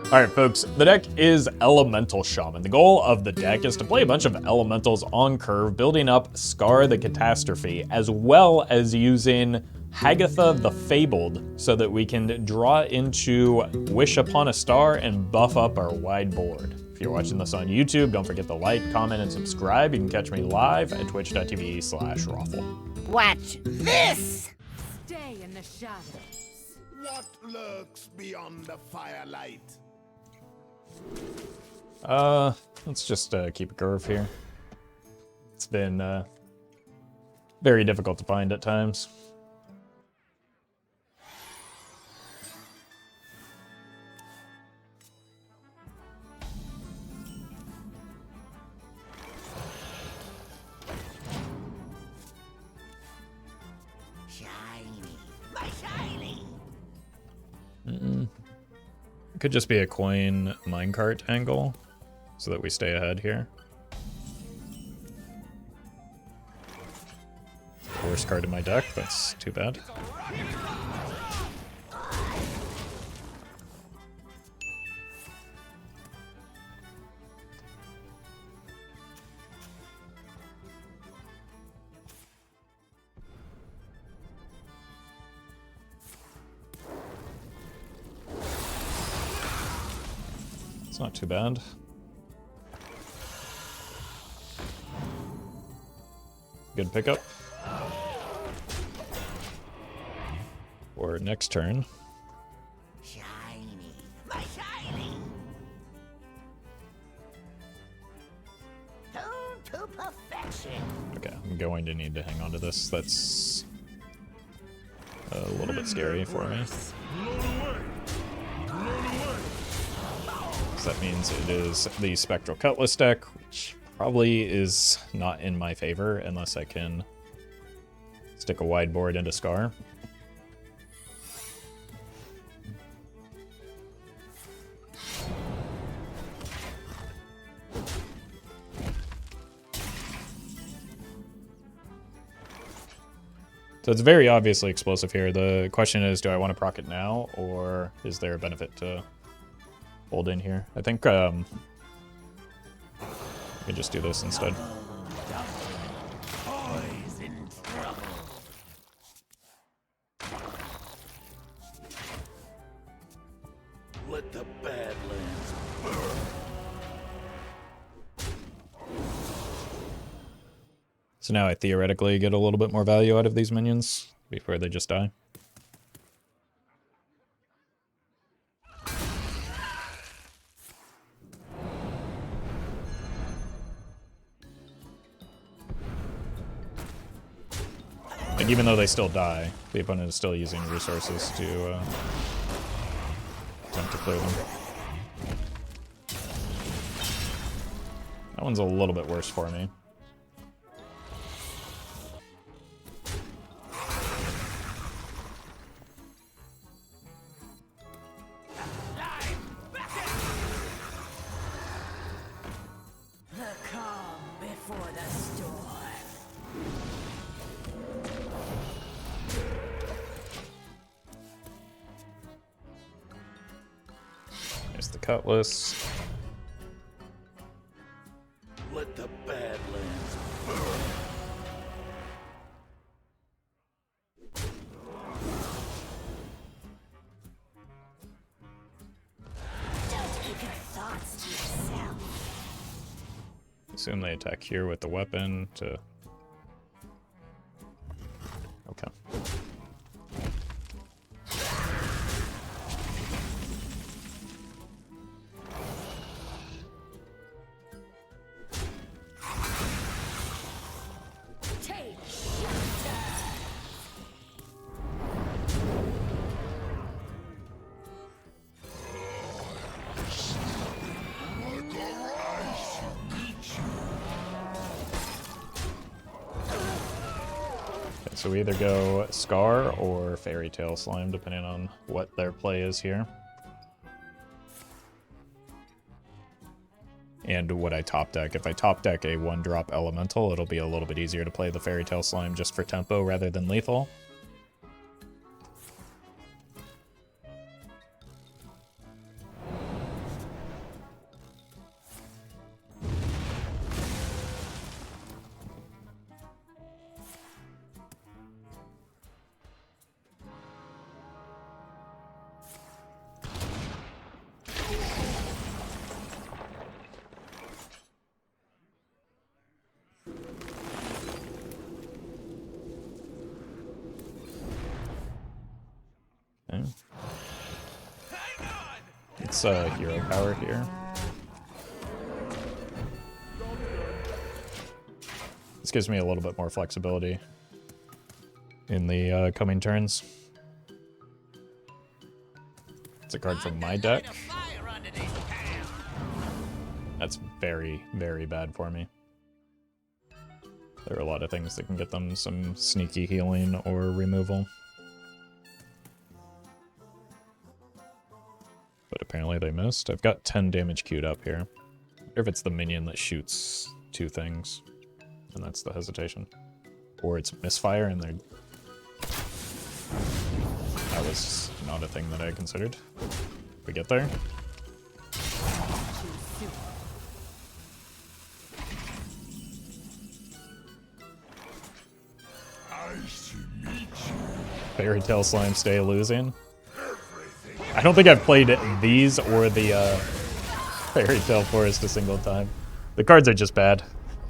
Alright folks, the deck is Elemental Shaman. The goal of the deck is to play a bunch of elementals on curve, building up Skarr the Catastrophe, as well as using Hagatha the Fabled, so that we can draw into Wish Upon a Star and buff up our wide board. If you're watching this on YouTube, don't forget to like, comment, and subscribe. You can catch me live at twitch.tv/Roffle. Watch this! Stay in the shadows. What lurks beyond the firelight? Let's just keep a curve here. It's been very difficult to find at times. Shiny, my shiny! It could just be a coin minecart angle, so that we stay ahead here. Worst card in my deck, that's too bad. It's not too bad. Good pickup. For next turn. Shiny, my shiny! Tuned to perfection! Okay, I'm going to need to hang on to this. That's a little bit scary for me. So that means it is the Spectral Cutlass deck, which probably is not in my favor unless I can stick a wide board into Skarr. So it's very obviously explosive here. The question is, do I want to proc it now, or is there a benefit to hold in here? I think we can just do this instead. Boys in trouble. Let the Badlands burn. So now I theoretically get a little bit more value out of these minions before they just die. Like, even though they still die, the opponent is still using resources to attempt to clear them. That one's a little bit worse for me. The calm before the storm. There's the Cutlass. Let the Badlands burn. Don't keep your thoughts to yourself. Assume they attack here with the weapon to... Okay. Take shelter. Okay, so we either go Skarr or Fairy Tale Slime, depending on what their play is here. And what I top deck. If I top deck a 1-drop elemental, it'll be a little bit easier to play the Fairy Tale Slime just for tempo rather than lethal. Let's hero power here. This gives me a little bit more flexibility in the coming turns. It's a card from my deck. That's very, very bad for me. There are a lot of things that can get them some sneaky healing or removal. But apparently they missed. I've got 10 damage queued up here. I wonder if it's the minion that shoots 2 things. And that's the hesitation. Or it's misfire and they're... That was not a thing that I considered. We get there. Fairy Tale Slime stay losing. I don't think I've played these or the Fairy Tale Forest a single time. The cards are just bad.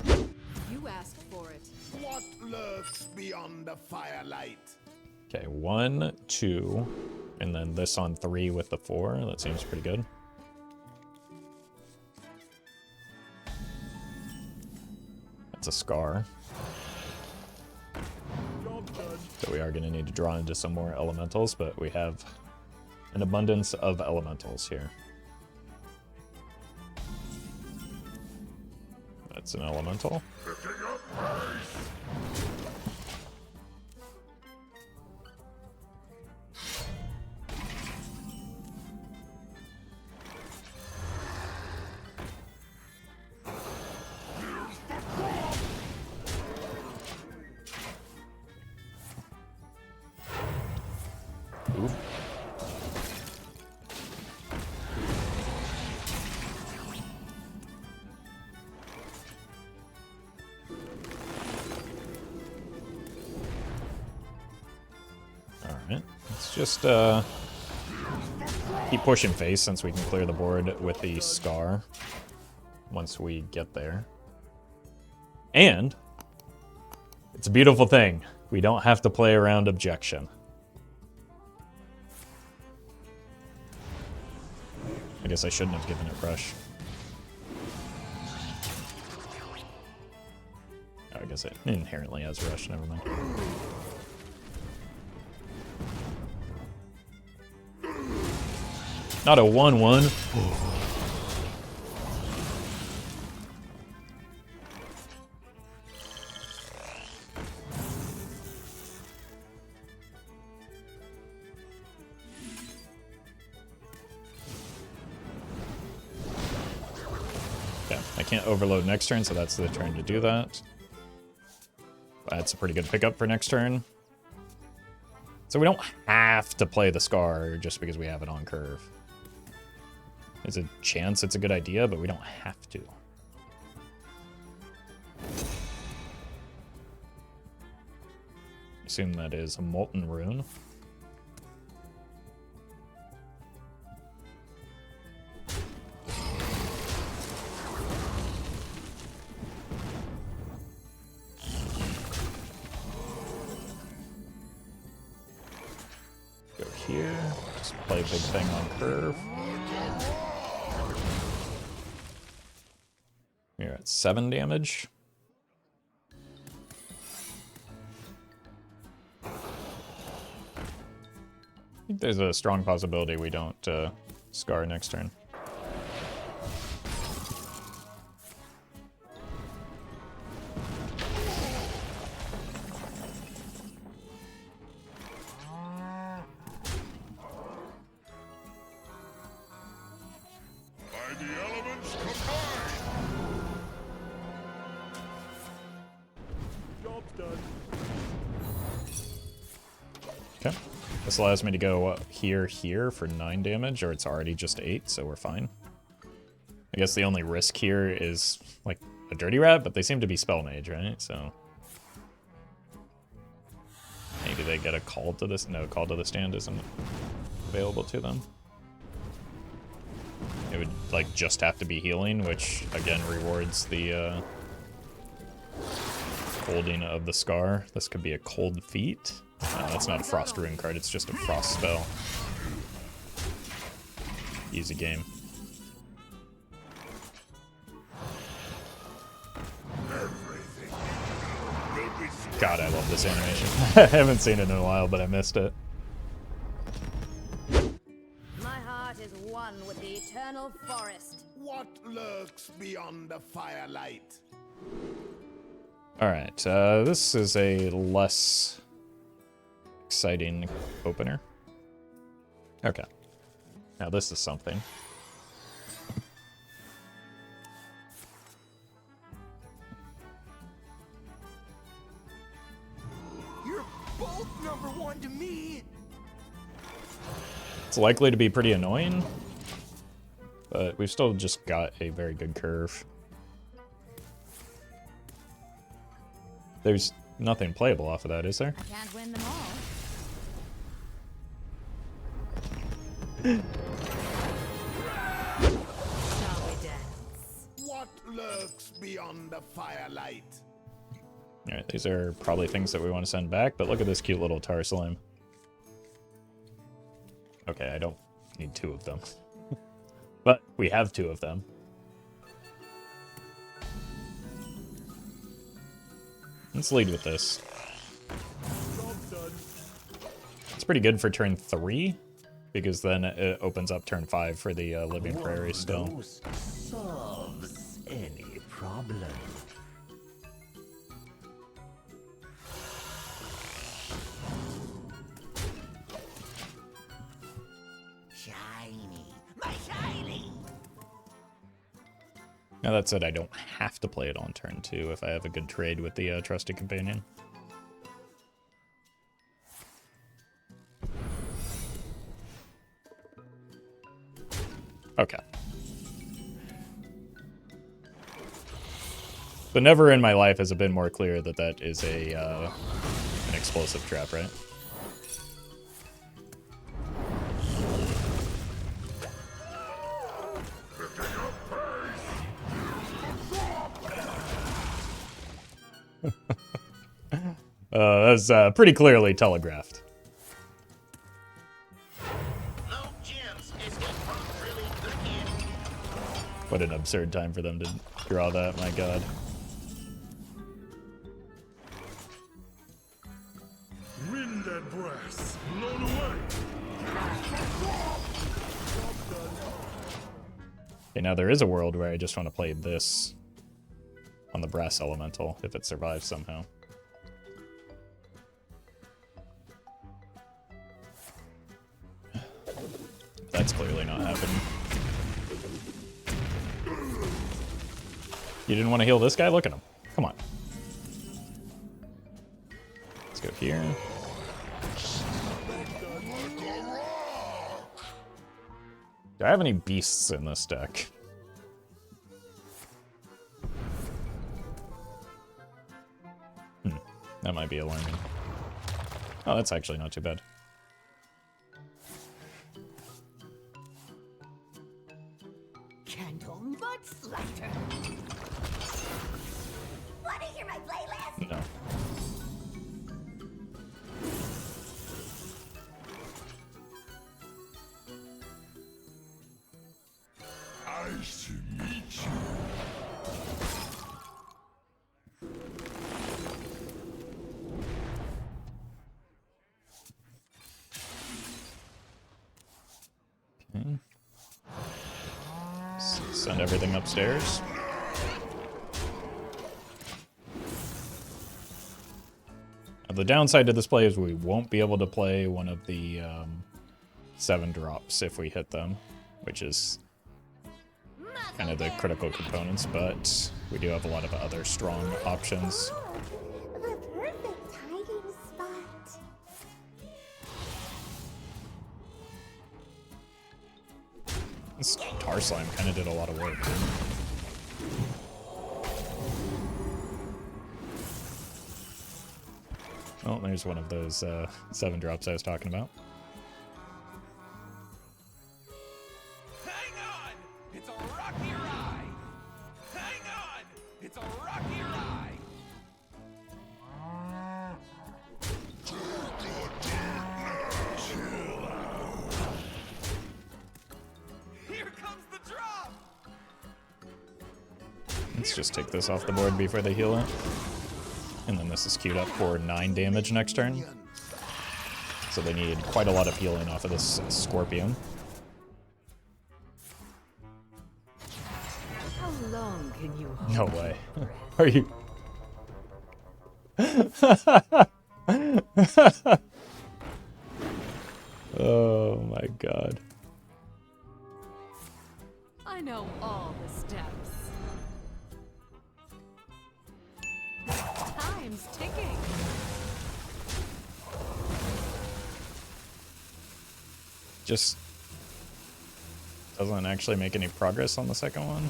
You asked for it. What lurks beyond the firelight? Okay, 1, 2, and then this on 3 with the 4. That seems pretty good. That's a Skarr. So we are going to need to draw into some more elementals, but we have an abundance of elementals here. That's an elemental. Ooh. Alright, let's just keep pushing face since we can clear the board with the Skarr once we get there. And it's a beautiful thing. We don't have to play around objection. I guess I shouldn't have given it Rush. Oh, I guess it inherently has Rush, never mind. Not a 1/1. Yeah, I can't overload next turn, so that's the turn to do that. That's a pretty good pickup for next turn. So we don't have to play the Skarr just because we have it on curve. There's a chance it's a good idea, but we don't have to. Assume that is a Molten Rune. Go here, just play a big thing on curve. You're at 7 damage. I think there's a strong possibility we don't Skarr next turn. Okay. This allows me to go here for 9 damage, or it's already just 8, so we're fine. I guess the only risk here is, like, a Dirty Rat, but they seem to be Spell Mage, right? So... maybe they get a Call to this... no, Call to the Stand isn't available to them. It would, like, just have to be healing, which, again, rewards the, holding of the Skarr. This could be a Cold Feet. That's not a Frost Rune card, it's just a Frost spell. Easy game. God, I love this animation. I haven't seen it in a while, but I missed it. My heart is one with the eternal forest. What lurks beyond the firelight? Alright, this is a less exciting opener. Okay. Now this is something. You're both number one to me. It's likely to be pretty annoying, but we've still just got a very good curve. There's nothing playable off of that, is there? Can't win them all. Shall we dance? What lurks beyond the firelight? Alright, these are probably things that we want to send back, but look at this cute little tar slime. Okay, I don't need 2 of them. But we have 2 of them. Let's lead with this. It's pretty good for turn 3, because then it opens up turn 5 for the Living Prairie still. Solves any problem. Shiny, my shiny. Now that said, I don't have to play it on turn 2 if I have a good trade with the Trusty Companion. Okay. But never in my life has it been more clear that that is a an explosive trap, right? That's pretty clearly telegraphed. What an absurd time for them to draw that, my god. Wind and brass, blown away. Okay, now there is a world where I just want to play this on the brass elemental, if it survives somehow. That's clearly not happening. You didn't want to heal this guy? Look at him. Come on. Let's go here. Do I have any beasts in this deck? That might be alarming. Oh, that's actually not too bad. Candle mud slider. Want to hear my playlist? No. Nice to meet you. Okay. Send everything upstairs. Now, the downside to this play is we won't be able to play one of the 7 drops if we hit them, which is kind of the critical components, but we do have a lot of other strong options. The perfect hiding spot. This tar slime kind of did a lot of work. Oh, there's one of those 7 drops I was talking about. Hang on! It's a rocky ride! Hang on! It's a rocky ride! drop! Let's just take this off the board before they heal it. And then this is queued up for 9 damage next turn. So they need quite a lot of healing off of this Scorpion. How long can you hold? No way. Are you... Oh my god. I know all the steps. Time's ticking. Just doesn't actually make any progress on the second one.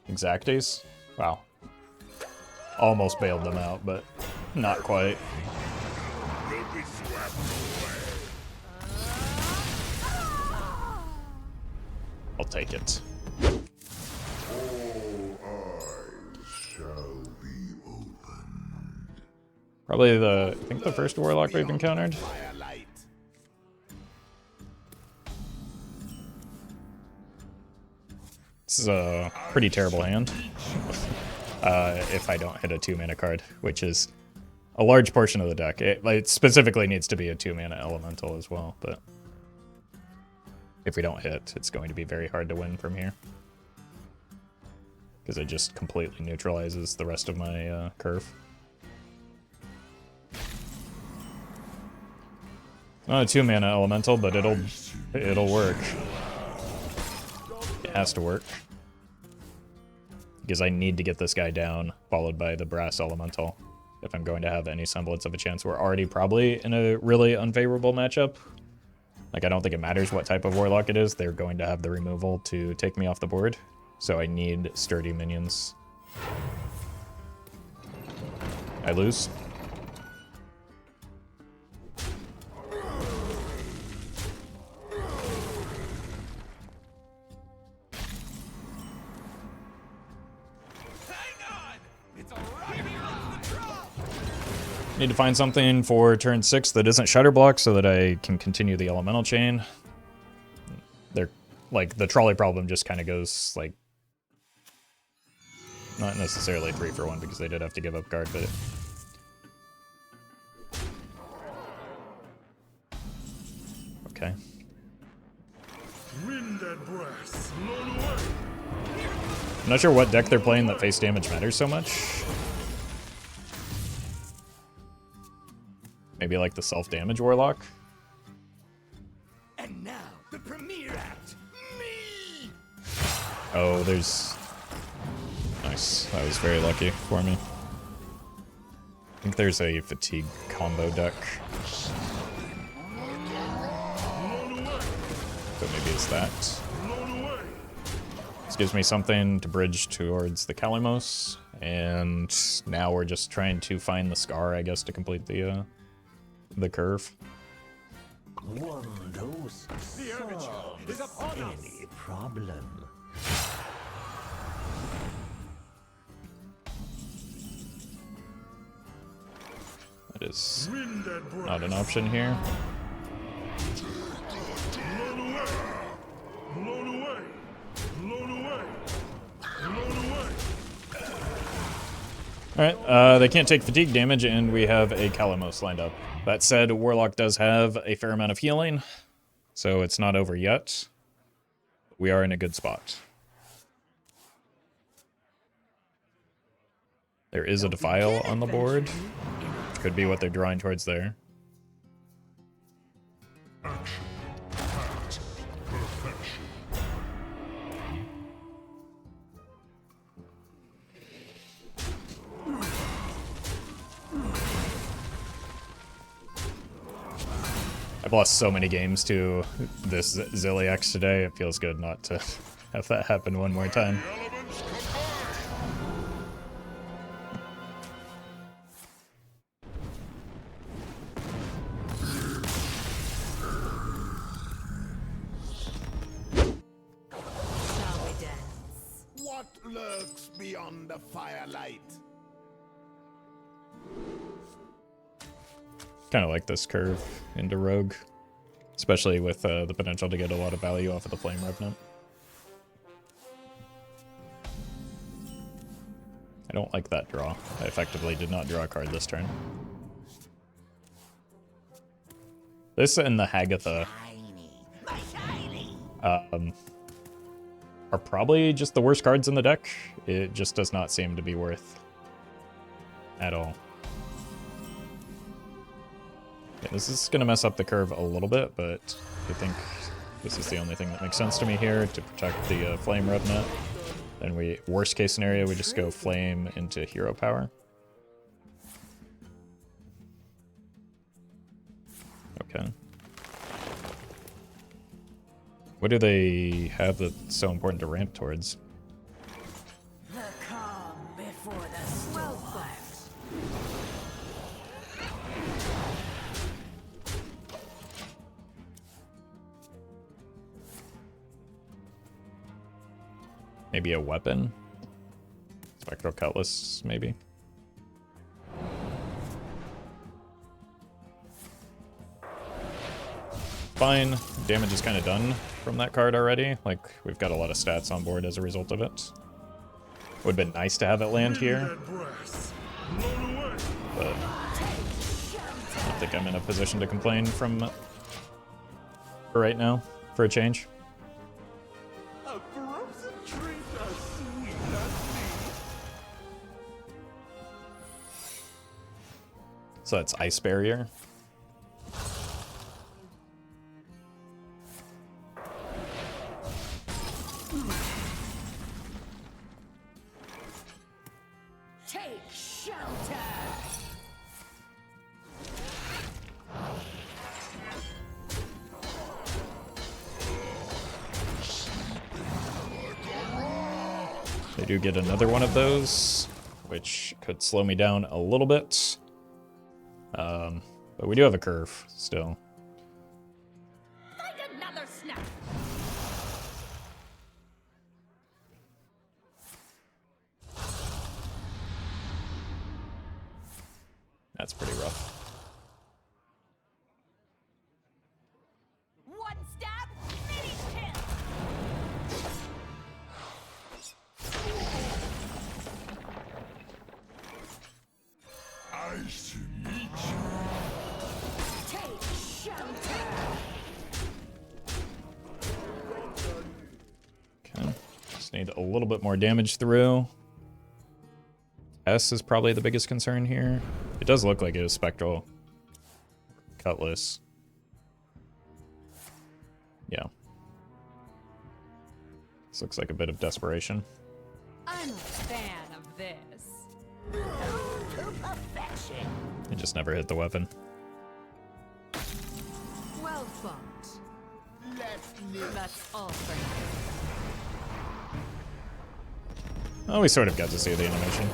Exacties? Wow. Almost bailed them out, but not quite. I'll take it. Probably I think the first Warlock we've encountered. This is a pretty terrible hand. If I don't hit a 2-mana card, which is a large portion of the deck. It specifically needs to be a 2-mana elemental as well, but if we don't hit, it's going to be very hard to win from here. Because it just completely neutralizes the rest of my curve. Not a 2-mana elemental, but it'll work. It has to work. Because I need to get this guy down, followed by the brass elemental, if I'm going to have any semblance of a chance. We're already probably in a really unfavorable matchup. Like, I don't think it matters what type of Warlock it is. They're going to have the removal to take me off the board. So I need sturdy minions. I lose. Need to find something for turn 6 that isn't Shudderblock so that I can continue the elemental chain. They're like the trolley problem just kind of goes like not necessarily 3 for 1 because they did have to give up guard, but okay. Wind and brass, blown away. I'm not sure what deck they're playing that face damage matters so much. Maybe like the self-damage Warlock. And now, the premiere act, me! Oh, there's... Nice. That was very lucky for me. I think there's a fatigue combo deck. So maybe it's that. This gives me something to bridge towards the Kalimos. And now we're just trying to find the Skarr, I guess, to complete the curve. One dose solves any problem. That is not an option here. Blown away. Blown away. Blown away. Blown away. Alright, they can't take fatigue damage, and we have a Kalimos lined up. That said, Warlock does have a fair amount of healing, so it's not over yet. We are in a good spot. There is a Defile on the board. Could be what they're drawing towards there. I've lost so many games to this Zilliax today, it feels good not to have that happen one more time. lurks beyond the firelight. Kind of like this curve into Rogue, especially with the potential to get a lot of value off of the Flame Revenant. I don't like that draw. I effectively did not draw a card this turn. This and the Hagatha are probably just the worst cards in the deck. It just does not seem to be worth at all. Yeah, this is going to mess up the curve a little bit, but I think this is the only thing that makes sense to me here to protect the Flame Revenant. Then we, worst case scenario, we just go Flame into Hero Power. Okay. What do they have that's so important to ramp towards? The calm before the storm. Maybe a weapon? Spectral Cutlass, maybe? Fine. Damage is kind of done from that card already. Like, we've got a lot of stats on board as a result of it. Would have been nice to have it land here, but I don't think I'm in a position to complain from for right now, for a change. A frozen drink as sweet as me. So that's Ice Barrier. Take shelter. They do get another one of those, which could slow me down a little bit. But we do have a curve still. Find another snap. That's pretty rough. One stab, finish him. Nice to meet you. Take shelter. Okay. Just need a little bit more damage through. S is probably the biggest concern here. It does look like it is Spectral Cutlass. Yeah. This looks like a bit of desperation. I'm a fan of this. To perfection. It just never hit the weapon. Well fought. Let's live. That's all for now. Oh, we sort of got to see the animation.